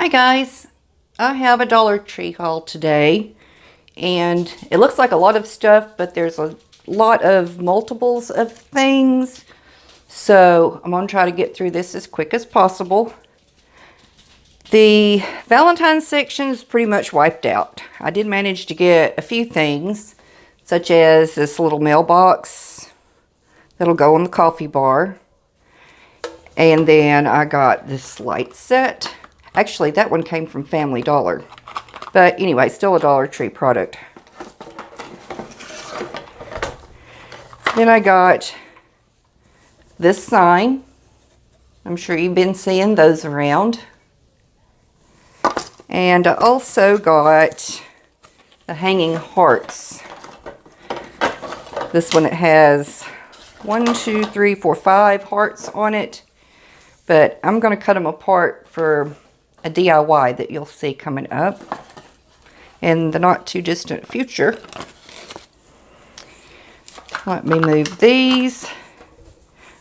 Hi guys, I have a Dollar Tree haul today, and it looks like a lot of stuff, but there's a lot of multiples of things, so I'm going to try to get through this as quick as possible. The Valentine's section is pretty much wiped out. I did manage to get a few things, such as this little mailbox that'll go on the coffee bar, and then I got this light set. Actually, that one came from Family Dollar. But anyway, still a Dollar Tree product. Then I got this sign. I'm sure you've been seeing those around. And I also got the hanging hearts. This one has 1, 2, 3, 4, 5 hearts on it. But I'm going to cut them apart for a DIY that you'll see coming up in the not too distant future. Let me move these,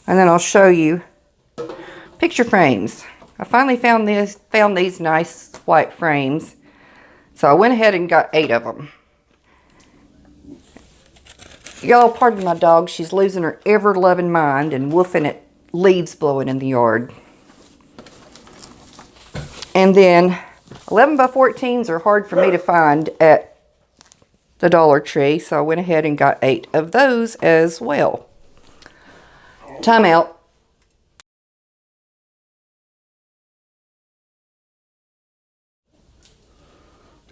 and then I'll show you picture frames. I finally found these nice white frames, so I went ahead and got 8 of them. Y'all, pardon my dog, she's losing her ever-loving mind and woofing at leaves blowing in the yard. And then 11 by 14s are hard for me to find at the Dollar Tree, so I went ahead and got 8 of those as well. Time out.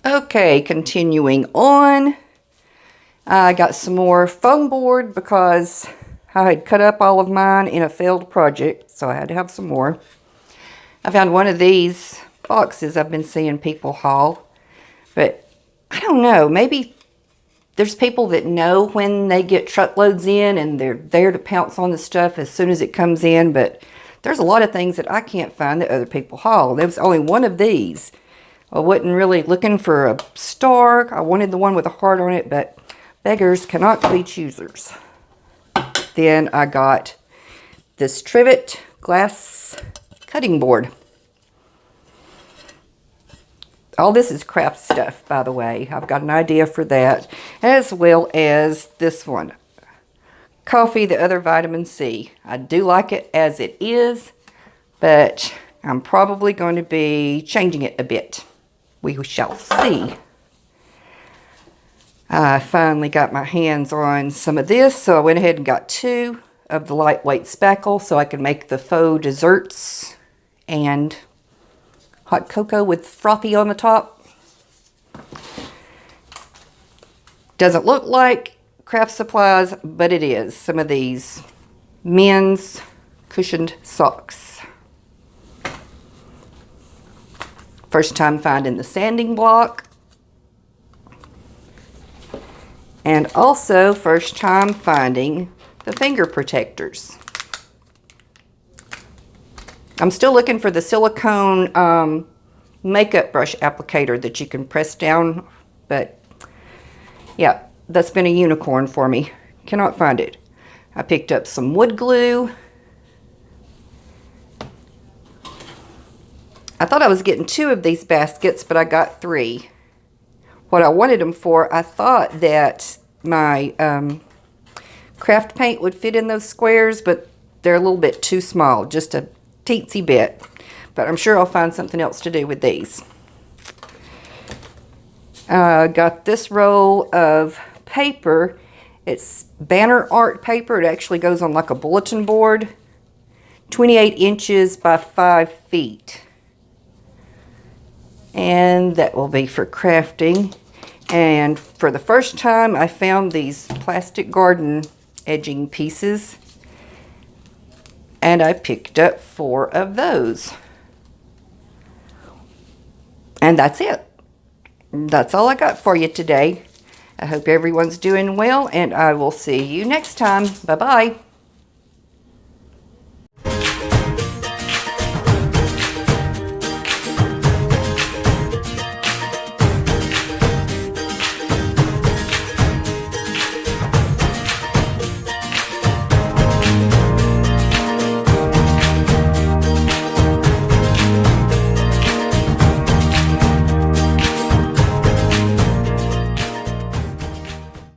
Okay, continuing on. I got some more foam board because I had cut up all of mine in a failed project, so I had to have some more. I found one of these boxes I've been seeing people haul, but I don't know, maybe there's people that know when they get truckloads in and they're there to pounce on the stuff as soon as it comes in, but there's a lot of things that I can't find that other people haul. There was only one of these. I wasn't really looking for a star. I wanted the one with a heart on it, but beggars cannot be choosers. Then I got this Trivet glass cutting board. All this is craft stuff, by the way. I've got an idea for that, as well as this one. Coffee, the other vitamin C. I do like it as it is, but I'm probably going to be changing it a bit. We shall see. I finally got my hands on some of this, so I went ahead and got 2 of the lightweight spackle so I can make the faux desserts and hot cocoa with frothy on the top. Doesn't look like craft supplies, but it is. Some of these men's cushioned socks. First time finding the sanding block. And also first time finding the finger protectors. I'm still looking for the silicone makeup brush applicator that you can press down, but yeah, that's been a unicorn for me. Cannot find it. I picked up some wood glue. I thought I was getting 2 of these baskets, but I got 3. What I wanted them for, I thought that my craft paint would fit in those squares, but they're a little bit too small, just a teensy bit. But I'm sure I'll find something else to do with these. Got this roll of paper. It's banner art paper. It actually goes on like a bulletin board. 28 inches by 5 feet. And that will be for crafting. And for the first time, I found these plastic garden edging pieces. And I picked up 4 of those. And that's it. That's all I got for you today. I hope everyone's doing well, and I will see you next time. Bye-bye.